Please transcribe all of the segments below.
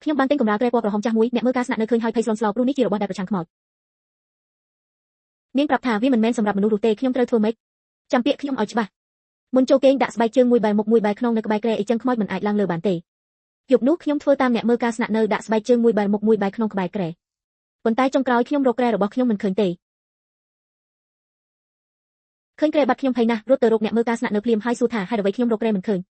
ខ្ញុំបានទិញកម្រាលក្រែពណ៌ក្រហមចាស់មួយអ្នកមើលការស្នាក់នៅឃើញហើយភ័យស្លន់ស្លោព្រោះនេះជារបស់ដែលប្រឆាំងខ្មោចនាងប្រាប់ថាវាមិនមែនសម្រាប់មនុស្សរស់ទេខ្ញុំត្រូវធ្វើម៉េចចាំពាក្យខ្ញុំឲ្យច្បាស់មុនចូលគេងដាក់ស្បែកជើងមួយបែរមុខមួយបែរខ្នងនៅក្បែរក្រែអីចឹងខ្មោចមិនអាចឡើងលើបានទេយប់នោះខ្ញុំធ្វើតាមអ្នកមើលការស្នាក់នៅដាក់ស្បែកជើងមួយបែរមុខមួយបែរខ្នងក្បែរក្រែប៉ុន្តែចុងក្រោយខ្ញុំរកក្រែរបស់ខ្ញុំមិនឃើញទេឃើញក្រែបាត់ខ្ញុំភ័យណាស់រត់ទៅរកអ្នកមើលការស្នាក់នៅភ្លាមហើយសួរថាហេតុអ្វីខ្ញុំរកក្រែមិនឃើញ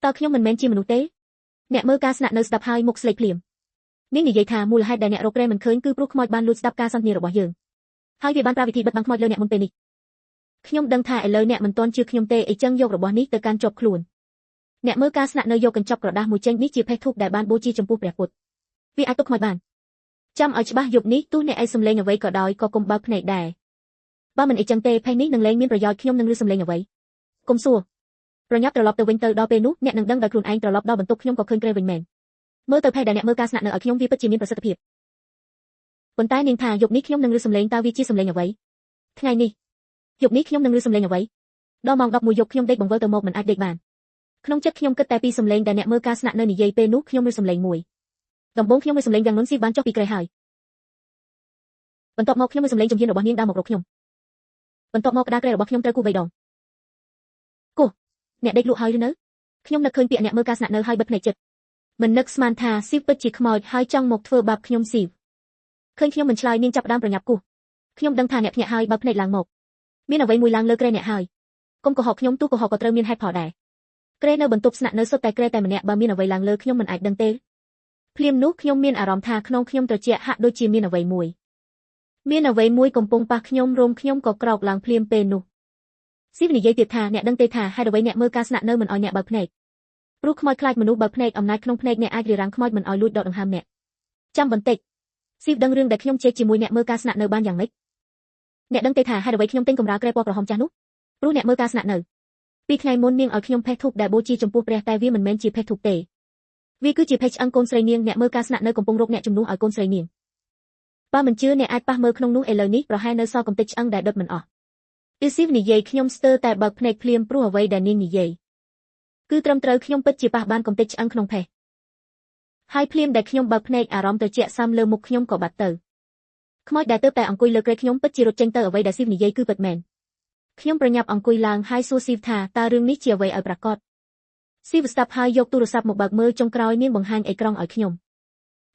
តើខ្ញុំមិនមែនជាមនុស្សទេអ្នកមើលការស្នាក់នៅស្ដាប់ហើយមុខស្លេកភ្លាមនាងនិយាយថាមូលហេតុដែលអ្នករកក្រែមិនឃើញគឺព្រោះខ្មោចបានលួចស្ដាប់ការសន្ទនារបស់យើងហើយវាបានប្រើវិធីបិទបាំងខ្មោចលើអ្នកមុនពេលនេះខ្ញុំដឹងថាឥឡូវអ្នកមិនទាន់ជឿខ្ញុំទេអីចឹងយករបស់នេះទៅកាន់ជាប់ខ្លួនអ្នកមើលការស្នាក់នៅយកកញ្ចប់ក្រដាសមួយចេញនេះជាភេទធូបដែលបានបូជាចំពោះព្រះពុទ្ធវាអាចទុកខ្មោចបានចាំឲ្យច្បាស់យប់នេះទោះអ្នកឯងសំឡេងអ្វីក៏ដោយក៏កុំបើកភ្នែកដែរបើមិនអីចឹងទេភេទនេះនឹងលែងមានប្រយោជន៍ខ្ញុំនឹងឮសំឡេងអ្វីកុំសួរប្រញាប់ត្រឡប់ទៅវិញទៅដល់ពេលនោះអ្នកនឹងដឹងដោយខ្លួនឯងត្រឡប់ដល់បន្ទប់ខ្ញុំក៏ឃើញក្រែវិញមែនមើលទៅភេទដែលអ្នកមើលការស្នាក់នៅឲ្យខ្ញុំវាពិតជាមានប្រសិទ្ធភាពប៉ុន្តែនាងថាយប់នេះខ្ញុំនឹងឮសំឡេងតើវាជាសំឡេងអ្វីថ្ងៃនេះយប់នេះខ្ញុំនឹងឮសំឡេងអ្វីដល់ម៉ោង 11 យប់ខ្ញុំដេកបង្វិលទៅមកមិនអាចដេកបានក្នុងចិត្តខ្ញុំគិតតែពីសំឡេងដែលអ្នកមើលការស្នាក់នៅនិយាយពេលនោះខ្ញុំឮសំឡេងមួយដំបូងខ្ញុំឮសំឡេងយ៉ាងនុនស៊ីបានចុះពីក្រែហើយបន្ទាប់មកខ្ញុំឮសំឡេងជំហានរបស់នាងដើរមករកខ្ញុំបន្ទាប់មកក្តារក្រែរបស់ខ្ញុំត្រូវគូ3 ដងគោះអ្នកដេកលក់ហើយឬនៅខ្ញុំនឹកឃើញពាក្យអ្នកមើលការស្នាក់នៅហើយបិទភ្នែកចិត្តមិននឹកស្មានថាស៊ីវពិតជាខ្មោចហើយចង់មកធ្វើបាបខ្ញុំស៊ីវឃើញខ្ញុំមិនឆ្លើយនាងចាប់ផ្ដើមប្រញាប់គោះខ្ញុំដឹងថាអ្នកភ្ញាក់ហើយបើភ្នែកឡើងមកមានអ្វីមួយឡើងលើក្រែអ្នកហើយកុំកុហកខ្ញុំទូកុហកក៏ត្រូវមានហេតុផលដែរក្រែនៅបន្ទប់ស្នាក់នៅសុទ្ធតែក្រែតែម្នាក់បើមានអ្វីឡើងលើខ្ញុំមិនអាចដឹងទេភ្លាមនោះខ្ញុំមានអារម្មណ៍ថាក្នុងខ្ញុំត្រជាក់ហាក់ដូចជាមានអ្វីមួយកំពុងប៉ះខ្ញុំរោមខ្ញុំក៏ក្រោកឡើងភ្លាមពេលនោះស៊ីវនិយាយទៀតថាអ្នកដឹងទេថាហេតុអ្វីអ្នកមើលការស្នាក់នៅមិនឲ្យអ្នកបើកភ្នែកព្រោះខ្មោចខ្លាចមនុស្សបើកភ្នែកអំណាចក្នុងភ្នែកអ្នកអាចរារាំងខ្មោចមិនឲ្យលួចដកដង្ហើមអ្នកចាំបន្តិចស៊ីវដឹងរឿងដែលខ្ញុំជេរជាមួយអ្នកមើលការស្នាក់នៅបានយ៉ាងម៉េចអ្នកដឹងទេថាហេតុអ្វីខ្ញុំទិញកម្រាលក្រែពណ៌ក្រហមចាស់នោះព្រោះអ្នកមើលការស្នាក់នៅពីថ្ងៃមុននាងឲ្យខ្ញុំភេទធូបដែលបូជាចំពោះព្រះតែវាមិនមែនជាភេទធូបទេវាគឺជាភេទឆ្អឹងកូនស្រីនាងអ្នកមើលការស្នាក់នៅកំពុងរកអ្នកជំនួសឲ្យកូនស្រីនាងបើមិនជឿអ្នកអាចប៉ះមើលក្នុងនោះឥឡូវនេះប្រហែលនៅសល់កំទេចឆ្អឹងដែលដុតមិនអស់ពេលស៊ីវនិយាយខ្ញុំស្ទើរតែបើកភ្នែកភ្លាមព្រោះអ្វីដែលនាងនិយាយគឺត្រឹមត្រូវខ្ញុំពិតជាប៉ះបានកំទេចឆ្អឹងក្នុងភេទហើយភ្លាមដែលខ្ញុំបើកភ្នែកអារម្មណ៍ត្រជាក់សាំលើមុខខ្ញុំក៏បាត់ទៅខ្មោចដែលទើបតែអង្គុយលើក្រែខ្ញុំពិតជារត់ចេញទៅអ្វីដែលស៊ីវនិយាយគឺពិតមែនខ្ញុំប្រញាប់អង្គុយឡើងហើយសួរស៊ីវថាតើរឿងនេះជាអ្វីឲ្យប្រាកដស៊ីវស្ដាប់ហើយយកទូរស័ព្ទមកបើកមើលចុងក្រោយនាងបង្ហាញអេក្រង់ឲ្យខ្ញុំ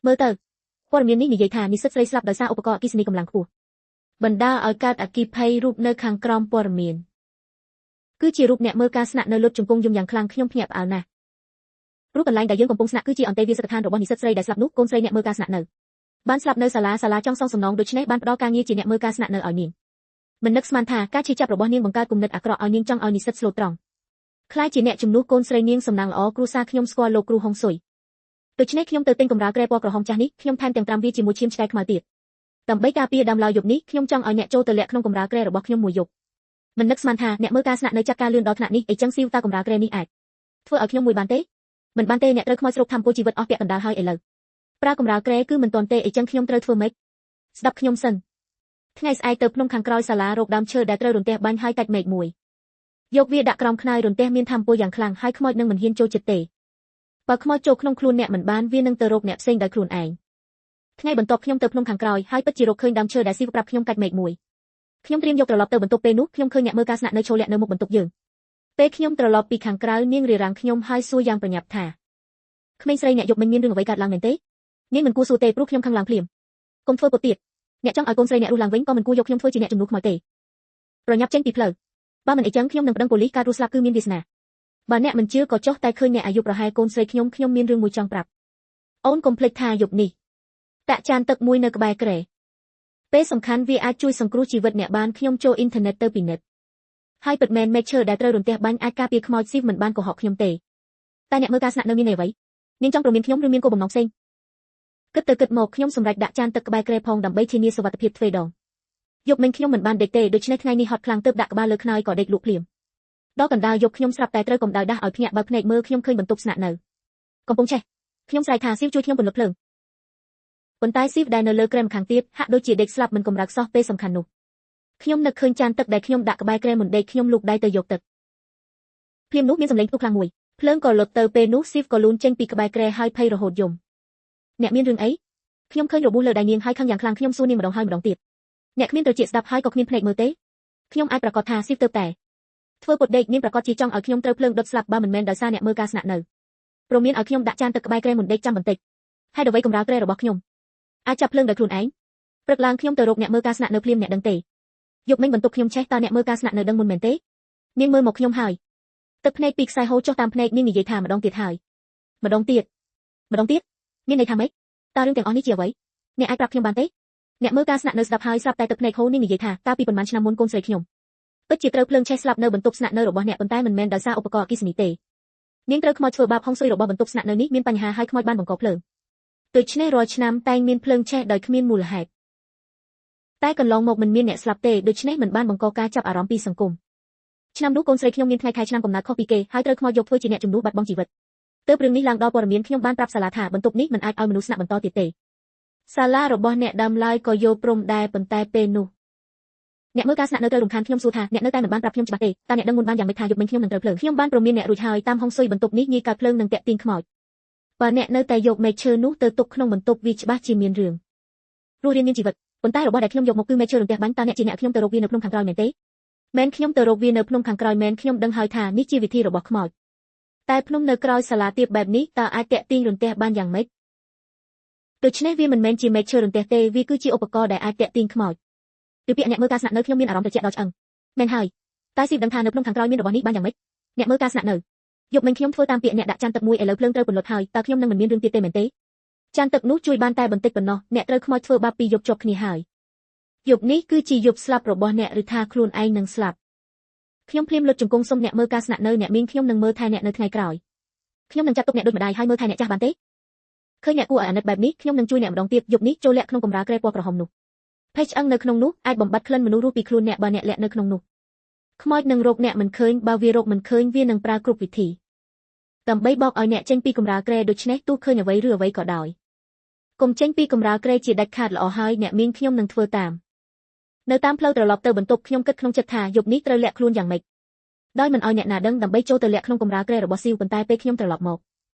មើលទៅព័ត៌មាននេះនិយាយថានិស្សិតស្រីស្លាប់ដោយសារឧបករណ៍អគ្គិសនីកម្លាំងខ្ពស់បណ្ដាលឲ្យកើតអគ្គិភ័យរូបនៅខាងក្រោមព័ត៌មានគឺជារូបអ្នកមើលការស្នាក់នៅលុតជង្គង់យំយ៉ាងខ្លាំងខ្ញុំភ្ញាក់ផ្អើលណាស់រូបកន្លែងដែលយើងកំពុងស្នាក់គឺជាអន្តេវាសិកដ្ឋានរបស់និស្សិតស្រីដែលស្លាប់នោះកូនស្រីអ្នកមើលការស្នាក់នៅបានស្លាប់នៅសាលាចង់សងសំណងដូច្នេះបានផ្ដល់ការងារជាអ្នកមើលការស្នាក់នៅឲ្យនាងមិននឹកស្មានថាការឈឺចាប់របស់នាងបង្កើតគំនិតអាក្រក់ឲ្យនាងចង់ឲ្យនិស្សិតស្លូតត្រង់ខ្លាចជាអ្នកជំនួសកូនស្រីនាងសំណាងល្អគ្រួសារខ្ញុំស្គាល់លោកគ្រូហុងស៊ុយដូច្នេះខ្ញុំទៅទិញកម្រាលក្រែពណ៌ក្រហមចាស់នេះខ្ញុំថែមទាំងត្រាំវាជាមួយឈាមឆ្កែខ្មៅទៀតដើម្បីការពារដើមឡើយយប់នេះខ្ញុំចង់ឲ្យអ្នកចូលទៅលាក់ក្នុងកម្រាលក្រែរបស់ខ្ញុំមួយយប់មិននឹកស្មានថាអ្នកមើលការស្នាក់នៅចាត់ការលឿនដល់ថ្នាក់នេះអីចឹងស៊ីវតាកម្រាលក្រែនេះអាចធ្វើឲ្យខ្ញុំមួយបានទេមិនបានទេអ្នកត្រូវខ្មោចស្រុកធម្មពលជីវិតអស់ពាក់កណ្ដាលហើយឥឡូវប្រើកម្រាលក្រែគឺមិនទាន់ទេអីចឹងខ្ញុំត្រូវធ្វើម៉េចស្ដាប់ខ្ញុំសិនថ្ងៃស្អែកទៅភ្នំខាងក្រោយសាលារកដើមឈើដែលត្រូវរន្ទះបាញ់ហើយកាច់មែកមួយយកវាដាក់ក្រោមខ្នើយរន្ទះមានធម្មពលយ៉ាងខ្លាំងហើយខ្មោចនឹងមិនហ៊ានចូលចិត្តទេបើខ្មោចចូលក្នុងខ្លួនអ្នកមិនបានវានឹងទៅរកអ្នកផ្សេងដោយខ្លួនឯងថ្ងៃបន្ទាប់ខ្ញុំទៅភ្នំខាងក្រោយហើយពិតជារកឃើញដើមឈើដែលស៊ីវប្រាប់ខ្ញុំកាច់មែកមួយខ្ញុំត្រៀមយកត្រឡប់ទៅបន្ទប់ពេលនោះខ្ញុំឃើញអ្នកមើលការស្នាក់នៅឈរលាក់នៅមុខបន្ទប់យើងពេលខ្ញុំត្រឡប់ពីខាងក្រៅនាងរារាំងខ្ញុំហើយសួរយ៉ាងប្រញាប់ថាក្មេងស្រីអ្នកយប់មិញមានរឿងអ្វីកើតឡើងមែនទេនាងមិនគួរសួរទេព្រោះខ្ញុំខឹងឡើងភ្លាមកុំធ្វើពុតទៀតអ្នកចង់ឲ្យកូនស្រីអ្នករស់ឡើងវិញក៏មិនគួរយកខ្ញុំធ្វើជាអ្នកជំនួសខ្មោចទេប្រញាប់ចេញពីផ្លូវបើមិនអីចឹងខ្ញុំនឹងប្តឹងប៉ូលីសការរស់ស្លាប់គឺមានវាសនាបើអ្នកមិនជឿក៏ចុះតែឃើញអ្នកអាយុប្រហែលកូនស្រីខ្ញុំមានរឿងមួយចង់ប្រាប់អូនកុំភ្លេចថាយប់នេះតាក់ចានទឹកមួយនៅក្បែរក្រែពេលសំខាន់វាអាចជួយសង្គ្រោះជីវិតអ្នកបានខ្ញុំចូលអ៊ីនធឺណិតទៅពិនិត្យហើយពិតមែនមែកឈើដែលត្រូវរន្ទះបាញ់អាចការពារខ្មោចស៊ីវមិនបានកុហកខ្ញុំទេតែអ្នកមើលការស្នាក់នៅមានអ្វីនាងចង់ប្រមានខ្ញុំឬមានគោលបំណងផ្សេងគិតទៅគិតមកខ្ញុំសម្រេចដាក់ចានទឹកក្បែរក្រែផងដើម្បីធានាសុវត្ថិភាពទ្វេដងយប់មិញខ្ញុំមិនបានដេកទេដូច្នេះថ្ងៃនេះហត់ខ្លាំងទើបដាក់ក្បាលលើខ្នើយក៏ដេកលក់ភ្លាមដល់កណ្ដាលយប់ខ្ញុំស្រាប់តែត្រូវកម្ដៅដាស់ឲ្យភ្ញាក់បើកភ្នែកមើលខ្ញុំឃើញបន្ទប់ស្នាក់នៅកំពុងឆេះខ្ញុំស្រែកថាស៊ីវជួយខ្ញុំពន្លត់ភ្លើងប៉ុន្តែស៊ីវដែលនៅលើក្រែម្ខាងទៀតហាក់ដូចជាដេកស្លាប់មិនកម្រើកសោះពេលសំខាន់នោះខ្ញុំនឹកឃើញចានទឹកដែលខ្ញុំដាក់ក្បែរក្រែមុនដេកខ្ញុំលូកដៃទៅយកទឹកភ្លាមនោះមានសំឡេងផ្ទុះខ្លាំងមួយភ្លើងក៏លត់ទៅពេលនោះស៊ីវក៏លូនចេញពីក្បែរក្រែហើយភ័យរហូតយំ អ្នកមានរឿងអីខ្ញុំឃើញរបួសលើដៃនាងហើយខឹងយ៉ាងខ្លាំងខ្ញុំសួរនាងម្ដងហើយម្ដងទៀតអ្នកគ្មានត្រចៀកស្ដាប់ហើយក៏គ្មានភ្នែកមើលទេខ្ញុំអាចប្រកាសថាស៊ីវទៅតែធ្វើពុតដេកនាងប្រកាសជាចង់ឲ្យខ្ញុំត្រូវភ្លើងដុតស្លាប់បើមិនមែនដោយសារអ្នកមើលការស្នាក់នៅព្រមមានឲ្យខ្ញុំដាក់ចានទឹកក្បែរក្រែមុនដេកចាំបន្តិចហើយអ្វីកម្រើក្រែរបស់ខ្ញុំអាចចាប់ភ្លើងដោយខ្លួនឯងព្រឹកឡើងខ្ញុំទៅរកអ្នកមើលការស្នាក់នៅភ្លាមអ្នកដឹងទេយប់មិញបន្ទប់ខ្ញុំឆេះតើអ្នកមើលការស្នាក់នៅដឹងមុនមែនទេនាងមើលមកខ្ញុំហើយទឹកភ្នែកពីខ្សែហូរចុះតាមភ្នែកនាងនិយាយថាម្ដងទៀតហើយម្ដងទៀតមានន័យថាម៉េចតើរឿងទាំងអស់នេះជាអ្វីអ្នកអាចប្រាប់ខ្ញុំបានទេអ្នកមើលការស្នាក់នៅស្ដាប់ហើយស្រាប់តែទឹកភ្នែកហូរនាងនិយាយថាកាលពីប៉ុន្មានឆ្នាំមុនកូនស្រីខ្ញុំពិតជាត្រូវភ្លើងឆេះស្លាប់នៅបន្ទប់ស្នាក់នៅរបស់អ្នកប៉ុន្តែមិនមែនដោយសារឧបករណ៍អគ្គិសនីទេនាងត្រូវខ្មោចធ្វើបាបហុងស៊ុយរបស់បន្ទប់ស្នាក់នៅនេះមានបញ្ហាហើយខ្មោចបានបង្កភ្លើងដូច្នេះរាល់ឆ្នាំតែងមានភ្លើងឆេះដោយគ្មានមូលហេតុតែកន្លងមកមិនមានអ្នកស្លាប់ទេដូច្នេះមិនបានបង្កការចាប់អារម្មណ៍ពីសង្គមឆ្នាំនោះកូនស្រីខ្ញុំមានថ្ងៃខែឆ្នាំកំណើតខុសពីគេហើយត្រូវខ្មោចយកធ្វើជាអ្នកជំនួសបាត់បង់ជីវិតទើបរឿងនេះឡើងដល់ព័ត៌មានខ្ញុំបានប្រាប់សាលាថាបន្ទប់នេះមិនអាចឲ្យមនុស្សស្នាក់បន្តទៀតទេសាលារបស់អ្នកដើមឡើយក៏យល់ព្រមដែរប៉ុន្តែពេលនោះអ្នកមើលការស្នាក់នៅត្រូវរំខានខ្ញុំសួរថាអ្នកនៅតែមិនបានប្រាប់ខ្ញុំច្បាស់ទេតើអ្នកដឹងមុនបានយ៉ាងម៉េចថាយប់មិញខ្ញុំនឹងត្រូវភ្លើងខ្ញុំបានព្រមមានអ្នករួចហើយតាមហុងស៊ុយបន្ទប់នេះងាយកើតភ្លើងនិងតាក់ទាញខ្មោចបើអ្នកនៅតែយកមេឈើនោះទៅទុកក្នុងបន្ទប់វាច្បាស់ជាមានរឿងរស់រានមានជីវិតប៉ុន្តែរបស់ដែលខ្ញុំយកមកគឺមេឈើរន្ទះបាញ់តើអ្នកជាអ្នកខ្ញុំទៅរកវានៅភ្នំខាងក្រោយមែនទេមែនខ្ញុំទៅរកវានៅភ្នំខាងក្រោយមែនខ្ញុំដឹងហើយថានេះជាវិធីរបស់ខ្មោចតែភ្នំនៅក្រោយសាលាទាបបែបនេះតើអាចតាក់ទាញរន្ទះបានយ៉ាងម៉េចដូច្នេះវាមិនមែនជាមេឈើរន្ទះទេវាគឺជាឧបករណ៍ដែលអាចតាក់ទាញខ្មោចពីពាក្យអ្នកមើលការស្នាក់នៅខ្ញុំមានអារម្មណ៍ត្រជាក់ដល់ឆ្អឹងមែនហើយតែស៊ីដឹងថានៅភ្នំខាងក្រោយមានរបស់នេះបានយ៉ាងម៉េចអ្នកមើលការស្នាក់នៅយប់មិញខ្ញុំធ្វើតាមពាក្យអ្នកដាក់ចានទឹកមួយឥឡូវភ្លើងត្រូវពន្លត់ហើយតើខ្ញុំនឹងមិនមានរឿងទៀតទេមែនទេចានទឹកនោះជួយបានតែបន្តិចប៉ុណ្ណោះអ្នកត្រូវខ្មោចធ្វើបាបពីយប់ជាប់គ្នាហើយយប់នេះគឺជាយប់ស្លាប់របស់អ្នកឬថាខ្លួនឯងនឹងស្លាប់ខ្ញុំភ្លាមលុតជង្គង់សុំអ្នកមើលការស្នាក់នៅអ្នកមានខ្ញុំនឹងមើលថែអ្នកនៅថ្ងៃក្រោយខ្ញុំនឹងចាត់ទុកអ្នកដូចម្ដាយហើយមើលថែអ្នកចាស់បានទេឃើញអ្នកគួរឲ្យអាណិតបែបនេះខ្ញុំនឹងជួយអ្នកម្ដងទៀតយប់នេះចូលលាក់ក្នុងកម្រាលក្រែពណ៌ក្រហមនោះភេទឆ្អឹងនៅក្នុងនោះអាចបំបត្តិក្លិនមនុស្សរស់ពីខ្លួនអ្នកបើអ្នកលាក់នៅក្នុងនោះខ្មោចនឹងរកអ្នកមិនឃើញបើវារកមិនឃើញវានឹងប្រើគ្រប់វិធីដើម្បីបោកឲ្យអ្នកចេញពីកម្រាលក្រែដូច្នេះទោះឃើញអ្វីឬអ្វីក៏ដោយកុំចេញពីកម្រាលក្រែជាដាច់ខាតល្អហើយអ្នកមានខ្ញុំនឹងធ្វើតាមនៅតាមផ្លូវត្រឡប់ទៅបន្ទប់ខ្ញុំគិតក្នុងចិត្តថាយប់នេះត្រូវលាក់ខ្លួនយ៉ាងម៉េចដោយមិនឲ្យអ្នកណាដឹងដើម្បីចូលទៅលាក់ក្នុងកម្រាលក្រែរបស់ស៊ីវប៉ុន្តែពេលខ្ញុំត្រឡប់ម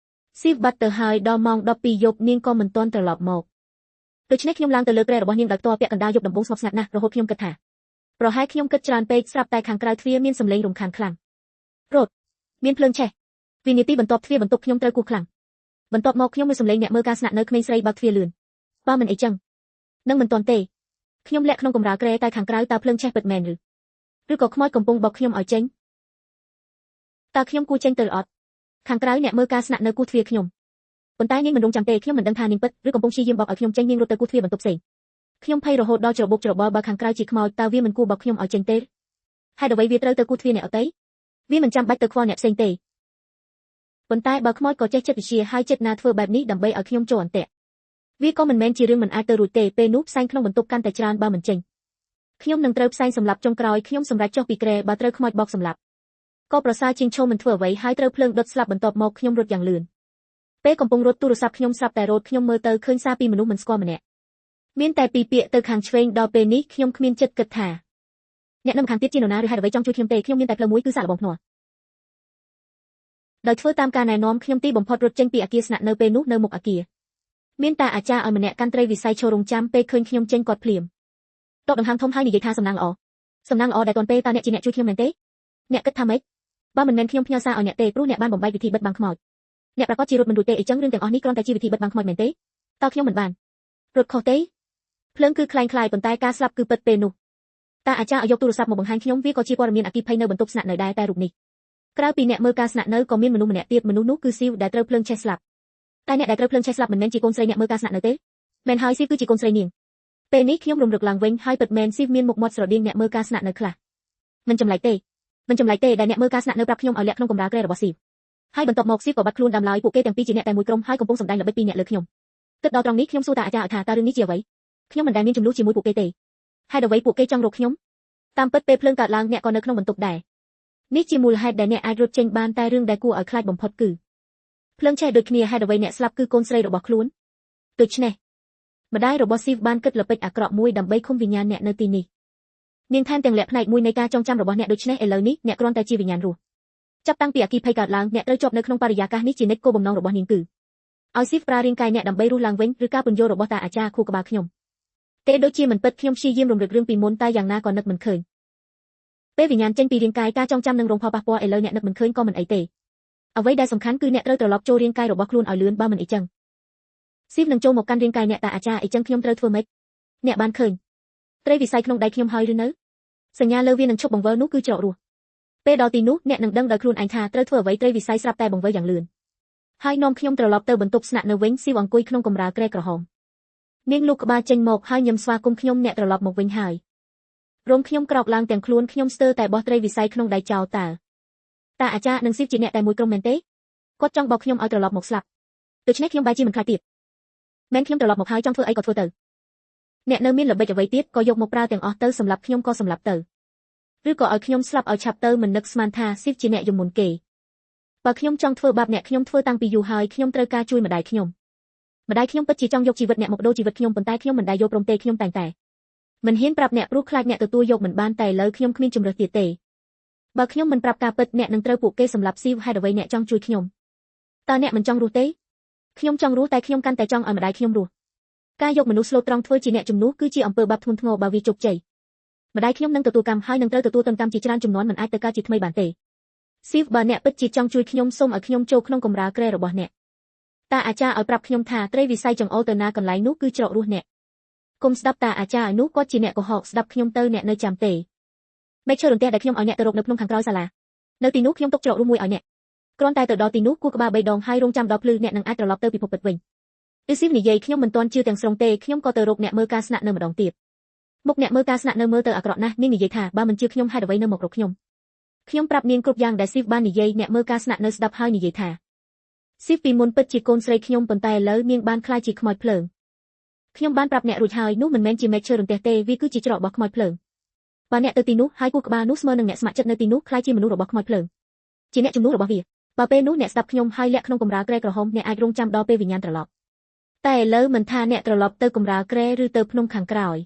កស៊ីវបាត់ទៅហើយដល់ម៉ោង12យប់នាងក៏មិនទាន់ត្រឡប់មកដូច្នេះខ្ញុំឡើងទៅលើក្រែរបស់នាងដោយផ្ទាល់ពាក់កណ្ដាលយប់ដំបូងស្ងប់ស្ងាត់ណាស់រហូតខ្ញុំគិតថាប្រហែលខ្ញុំគិតច្រើនពេកស្រាប់តែខាងក្រៅទ្វារមានសម្លេងរំខានខ្លាំងរត់មានភ្លើងឆេះវិនាទីបន្ទាប់ទ្វារបន្ទប់ខ្ញុំត្រូវគោះខ្លាំងបន្ទាប់មកខ្ញុំមានសម្លេងអ្នកមើលការស្នាក់នៅក្មេងស្រីបើកទ្វារលឿនបើមិនអីចឹងនឹងមិនទាន់ទេខ្ញុំលាក់ក្នុងកម្រាលក្រែតែខាងក្រៅតើភ្លើងឆេះពិតមែនឬក៏ខ្មោចកំពុងបោកខ្ញុំឲ្យចេញតើខ្ញុំគួរចេញទៅអត់ខាងក្រៅអ្នកមើលការស្នាក់នៅគោះទ្វារខ្ញុំប៉ុន្តែនាងមិនរងចាំទេខ្ញុំមិនដឹងថានាងពិតឬកំពុងព្យាយាមបោកឲ្យខ្ញុំចេញនាងរត់ទៅគោះទ្វារបន្ទប់ផ្សេងខ្ញុំភ័យរហូតដល់ច្របូកច្របល់បើខាងក្រៅជាខ្មោចតើវាមិនគួរបោកខ្ញុំឲ្យចេញទេហេតុអ្វីវាត្រូវទៅគោះទ្វារអ្នកអតីវាមិនចាំបាច់ទៅខ្វល់អ្នកផ្សេងទេប៉ុន្តែបើខ្មោចក៏ចេះចិត្តវិទ្យាហើយចិត្តណាធ្វើបែបនេះដើម្បីឲ្យខ្ញុំចូលអន្ទាក់វាក៏មិនមែនជារឿងមិនអាចទៅរួចទេពេលនោះផ្សែងក្នុងបន្ទប់កាន់តែច្រើនបើមិនចេញខ្ញុំនឹងត្រូវផ្សែងសម្លាប់ចុងក្រោយខ្ញុំសម្រេចចុះពីក្រែបើត្រូវខ្មោចបោកសម្លាប់ក៏ប្រសើរជាងឈោមិនធ្វើអ្វីហើយត្រូវភ្លើងដុតស្លាប់បន្ទាប់មកខ្ញុំរត់យ៉ាងលឿនពេលកំពុងរត់ទូរស័ព្ទខ្ញុំស្រាប់តែរត់ខ្ញុំមើលទៅឃើញសារពីមនុស្សមិនស្គាល់ម្នាក់មានតែពីរពាក្យទៅខាងឆ្វេងដល់ពេលនេះខ្ញុំគ្មានចិត្តគិតថាអ្នកនៅខាងទៀតជានរណាឬហេតុអ្វីចង់ជួយខ្ញុំទេខ្ញុំមានតែផ្លូវមួយគឺសាកល្បងភ្នាល់ដោយធ្វើតាមការណែនាំខ្ញុំទីបំផុតរត់ចេញពីអគារស្នាក់នៅពេលនោះនៅមុខអគារមានតែអាចារ្យឲ្យម្នាក់កាន់ត្រីវិស័យឈររងចាំពេលឃើញខ្ញុំចេញគាត់ភ្លាមដកដង្ហើមធំហើយនិយាយថាសំណាងល្អដែលទាន់ពេលតើអ្នកជាអ្នកជួយខ្ញុំមែនទេអ្នកគិតថាម៉េចបើមិនមែនខ្ញុំផ្ញើសារឲ្យអ្នកទេព្រោះអ្នកបានបំបែកវិធីបិទបាំងខ្មោចអ្នកប្រកាសជារត់មិនរួចទេអញ្ចឹងរឿងទាំងអស់នេះគ្រាន់តែជាវិធីបិទបាំងខ្មោចមែនទេតើខ្ញុំមិនបានរត់ខុសទេភ្លើងគឺคล้ายប៉ុន្តែការស្លាប់គឺពិតពេលនោះតើអាចារ្យឲ្យយកទូរស័ព្ទមកបង្ហាញខ្ញុំវាក៏ជាព័ត៌មានអគ្គិភ័យនៅបន្ទប់ស្នាក់នៅដែរតែរូបនេះក្រៅពីអ្នកមើលការស្នាក់នៅក៏មានមនុស្សម្នាក់ទៀតមនុស្សនោះគឺស៊ីវដែលត្រូវភ្លើងឆេះស្លាប់តែអ្នកដែលត្រូវភ្លើងឆេះស្លាប់មិនមែនជាកូនស្រីអ្នកមើលការស្នាក់នៅទេមែនហើយស៊ីវគឺជាកូនស្រីនាងពេលនេះខ្ញុំរំលឹកឡើងវិញហើយពិតមែនស៊ីវមានមុខមាត់ស្រដៀងអ្នកមើលការស្នាក់នៅខ្លះមិនចម្លែកទេដែលអ្នកមើលការស្នាក់នៅប្រាប់ខ្ញុំឲ្យលាក់ក្នុងកម្រាលក្រែរបស់ស៊ីវហើយបន្ទាប់មកស៊ីវក៏បាត់ខ្លួនដើមឡើយពួកគេទាំងពីរជាអ្នកតែមួយក្រុមហើយកំពុងសម្ដែងល្បិចពីអ្នកលើខ្ញុំគិតដល់ត្រង់នេះខ្ញុំសួរតាអាចារ្យថាតើរឿងនេះជាអ្វីខ្ញុំមិនដែលមានចំនួនជាមួយពួកគេទេហេតុអ្វីពួកគេចង់រកខ្ញុំតាមពិតពេលភ្លើងកើតឡើងអ្នកក៏នៅក្នុងបន្ទប់ដែរនេះជាមូលហេតុដែលអ្នកអាចរត់ចេញបានតែរឿងដែលគួរឲ្យខ្លាចបំផុតគឺភ្លើងឆេះដូចគ្នាហេតុអ្វីអ្នកស្លាប់គឺកូនស្រីរបស់ខ្លួនដូច្នេះម្ដាយរបស់ស៊ីវបានគិតល្បិចអាក្រក់មួយដើម្បីឃុំវិញ្ញាណអ្នកនៅទីនេះនាងថែមទាំងលាក់ផ្នែកមួយនៃការចងចាំរបស់អ្នកដូច្នេះឥឡូវនេះអ្នកគ្រាន់តែជាវិញ្ញាណរស់ចាប់តាំងពីអគ្គិភ័យកើតឡើងអ្នកត្រូវជាប់នៅក្នុងបរិយាកាសនេះជានិច្ចគោលបំណងរបស់នាងគឺ ឲ្យស៊ីវប្រើរាងកាយអ្នកដើម្បីរស់ឡើងវិញឬការពន្យល់របស់តាអាចារ្យខួរក្បាលខ្ញុំទេដូចជាមិនពិតខ្ញុំព្យាយាមរំលឹករឿងពីមុនតែយ៉ាងណាក៏នឹកមិនឃើញពេលវិញ្ញាណចេញពីរាងកាយការចងចាំនឹងរងផលប៉ះពាល់ឥឡូវអ្នកនឹកមិនឃើញក៏មិនអីទេអ្វីដែលសំខាន់គឺអ្នកត្រូវត្រឡប់ចូលរាងកាយរបស់ខ្លួនឲ្យលឿនបើមិនអីចឹងស៊ីវនឹងចូលមកកាន់រាងកាយអ្នកតាអាចារ្យអីចឹងខ្ញុំត្រូវធ្វើម៉េចអ្នកបានឃើញត្រីវិស័យក្នុងដៃខ្ញុំហើយឬនៅសញ្ញាលើវានឹងឈប់បង្វិលនោះគឺច្រករស់ពេលដល់ទីនោះអ្នកនឹងដឹងដោយខ្លួនឯងថាត្រូវធ្វើអ្វីត្រីវិស័យស្រាប់តែបង្វិលយ៉ាងលឿនហើយនាំខ្ញុំត្រឡប់ទៅបន្ទប់ស្នាក់នៅវិញស៊ីវអង្គុយក្នុងកម្រាលក្រែក្រហមនាងលូកក្បាលចេញមកហើយញឹមស្វាគមន៍ខ្ញុំអ្នកត្រឡប់មកវិញហើយរោមខ្ញុំក្រោកឡើងទាំងខ្លួនខ្ញុំស្ទើរតែបោះត្រីវិស័យក្នុងដៃចោលតាអាចារ្យនឹងស៊ីវជាអ្នកតែមួយក្រុមមែនទេគាត់ចង់បោកខ្ញុំឲ្យត្រឡប់មកស្លាប់ដូច្នេះខ្ញុំបែរជាមិនខ្លាចទៀតមែនខ្ញុំត្រឡប់មកហើយចង់ធ្វើអីក៏ធ្វើទៅអ្នកនៅមានល្បិចអ្វីទៀតក៏យកមកប្រើទាំងអស់ទៅសម្រាប់ខ្ញុំក៏សម្រាប់ទៅឬក៏ឲ្យខ្ញុំស្លាប់ឲ្យឆាប់ទៅមិននឹកស្មានថាស៊ីវជាអ្នកយំមុនគេបើខ្ញុំចង់ធ្វើបាបអ្នកខ្ញុំធ្វើតាំងពីយូរហើយខ្ញុំត្រូវការជួយម្ដាយខ្ញុំពិតជាចង់យកជីវិតអ្នកមកដូរជីវិតខ្ញុំប៉ុន្តែខ្ញុំមិនដែលយកព្រមទេខ្ញុំតែងតែមិនហ៊ានប្រាប់អ្នកព្រោះខ្លាចអ្នកទទួលយកមិនបានតែឥឡូវខ្ញុំគ្មានជំរើសទៀតទេបើខ្ញុំមិនប្រាប់ការពិតអ្នកនឹងត្រូវពួកគេសម្លាប់ស៊ីវហេតុអ្វីអ្នកចង់ជួយខ្ញុំតើអ្នកមិនចង់រស់ទេខ្ញុំចង់រស់តែខ្ញុំកាន់តែចង់ឲ្យម្ដាយខ្ញុំរស់ការយកមនុស្សស្លូតត្រង់ធ្វើជាអ្នកជំនួសគឺជាអំពើបាបធ្ងន់ធ្ងរបើវាជោគជ័យម្ដាយខ្ញុំនឹងទទួលកម្មហើយនឹងត្រូវទទួលទណ្ឌកម្មជាច្រើនចំនួនមិនអាចទៅកើតជាថ្មីបានទេស៊ីវបើអ្នកពិតជាចង់ជួយខ្ញុំសូមឲ្យខ្ញុំចូលក្នុងកម្រាលក្រែរបស់អ្នកតាអាចារ្យឲ្យប្រាប់ខ្ញុំថាត្រីវិស័យចង្អុលទៅណាកន្លែងនោះគឺច្រករស់អ្នកគុំស្ដាប់តាអាចារ្យឲ្យនោះគាត់ជាអ្នកកុហកស្ដាប់ខ្ញុំទៅអ្នកនៅចាំទេមេឈើរន្ទះដែលខ្ញុំឲ្យអ្នកទៅរកនៅភ្នំខាងក្រោយសាលានៅទីនោះខ្ញុំទុកច្រករស់មួយឲ្យអ្នកគ្រាន់តែទៅដល់ទីនោះគូក្បាល3ដងហើយរងចាំដល់ភ្លឺអ្នកនឹងអាចត្រឡប់ទៅពិភពពិតវិញឬស៊ីវនិយាយខ្ញុំមិនទាន់ជឿទាំងស្រុងទេខ្ញុំក៏ទៅរកអ្នកមើលការស្នាក់នៅម្ដងទៀតមុខអ្នកមើលការស្នាក់នៅមើលទៅអាក្រក់ណាស់នាងនិយាយថាបើមិនជឿខ្ញុំហេតុអ្វីនៅមករកខ្ញុំប្រាប់នាងគ្រប់យ៉ាងដែលស៊ីវបាននិយាយអ្នកមើលការស្នាក់នៅស្ដាប់ហើយនិយាយថាស៊ីវពីមុនពិតជាកូនស្រីខ្ញុំប៉ុន្តែឥឡូវនាងបានក្លាយជាខ្មោចភ្លើងខ្ញុំបានប្រាប់អ្នករួចហើយនោះមិនមែនជាមេឈើរន្ទះទេវាគឺជាច្រករបស់ខ្មោចភ្លើងបើអ្នកទៅទីនោះហើយគូក្បាលនោះស្មើនឹងអ្នកស្ម័គ្រចិត្តនៅទីនោះក្លាយជាមនុស្សរបស់ខ្មោចភ្លើងជាអ្នកជំនួសរបស់វាបើពេលនោះអ្នកស្ដាប់ខ្ញុំហើយលាក់ក្នុងកម្រាលក្រែក្រហមអ្នកអាចរងចាំដល់ពេលវិញ្ញាណត្រឡប់តែឥឡូវមិនថាអ្នកត្រឡប់ទៅកម្រាលក្រែឬទៅភ្នំខាងក្រោយ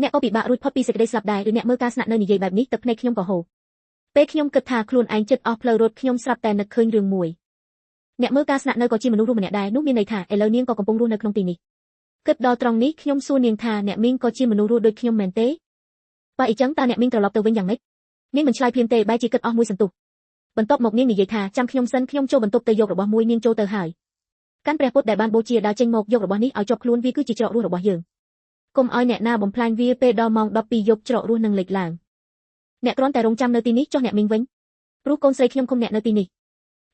អ្នកក៏ពិបាករួចផុតពីសេចក្តីស្លាប់ដែរឬអ្នកមើលការស្នាក់នៅនិយាយបែបនេះទឹកភ្នែកខ្ញុំក៏ហូរពេលខ្ញុំគិតថាខ្លួនឯងចិត្តអស់ផ្លូវរត់ខ្ញុំស្រាប់តែនឹកឃើញរឿងមួយអ្នកមើលការស្នាក់នៅក៏ជាមនុស្សរស់ម្នាក់ដែរនោះមានន័យថាឥឡូវនាងក៏កំពុងរស់នៅក្នុងទីនេះគិតដល់ត្រង់នេះខ្ញុំសួរនាងថាអ្នកមីងក៏ជាមនុស្សរស់ដូចខ្ញុំមែនទេបើអញ្ចឹងតើអ្នកមីងត្រឡប់ទៅវិញយ៉ាងម៉េចនាងមិនឆ្លើយភ្លាមទេបែរជាគិតអស់មួយសន្ទុះបន្ទាប់មកនាងនិយាយថាចាំខ្ញុំសិនខ្ញុំចូលបន្ទប់ទៅយករបស់មួយនាងចូលទៅហើយកាន់ព្រះពុទ្ធដែលបានបូជាដើរចេញមកយករបស់នេះឲ្យជាប់ខ្លួនវាគឺជាច្រករស់របស់យើងកុំឲ្យអ្នកណាបំផ្លាញវាពេលដល់ម៉ោង12យប់ច្រករស់នឹងលេចឡើងអ្នកគ្រាន់តែរងចាំនៅទីនេះចុះអ្នកមីងវិញព្រោះកូនស្រីខ្ញុំឃុំអ្នកនៅទីនេះ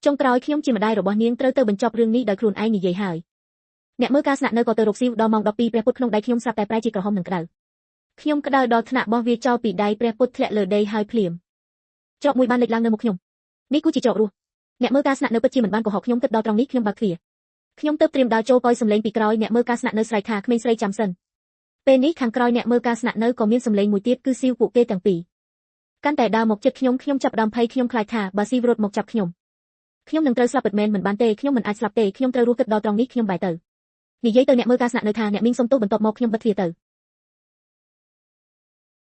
ចុងក្រោយខ្ញុំជាម្ដាយរបស់នាងត្រូវទៅបញ្ចប់រឿងនេះដោយខ្លួនឯងនិយាយហើយអ្នកមើលការស្នាក់នៅក៏ទៅរកស៊ីវដល់ម៉ោង12ព្រះពុទ្ធក្នុងដៃខ្ញុំស្រាប់តែប្រែជាក្រហមនឹងក្តៅខ្ញុំក្តៅដល់ថ្នាក់បោះវាចោលពីដៃព្រះពុទ្ធធ្លាក់លើដីហើយភ្លាមច្រកមួយបានលេចឡើងនៅមុខខ្ញុំនេះគឺជាច្រករស់អ្នកមើលការស្នាក់នៅពិតជាមិនបានកុហកខ្ញុំគិតដល់ត្រង់នេះខ្ញុំបើកទ្វារខ្ញុំទៅត្រៀមដើរចូលកយសំឡេងពីក្រោយអ្នកមើលការស្នាក់នៅស្រែកថាក្មេងស្រីចាំសិនពេលនេះខាងក្រោយអ្នកមើលការស្នាក់នៅក៏មានសំឡេងមួយទៀតគឺស៊ីវពួកគេទាំងពីរកាន់តែដើរមកជិតខ្ញុំចាប់ដើមភ័យខ្ញុំខ្លាចថាបើស៊ីវរត់មកចាប់ខ្ញុំនឹងត្រូវស្លាប់ពិតមែនមិនបានទេខ្ញុំមិនអាចស្លាប់ទេខ្ញុំត្រូវរស់គិតដល់ត្រង់នេះខ្ញុំបែរទៅនិយាយទៅអ្នកមើលការស្នាក់នៅថាអ្នកមីងសុំទោសបន្ទាប់មកខ្ញុំបិទទ្វារទៅ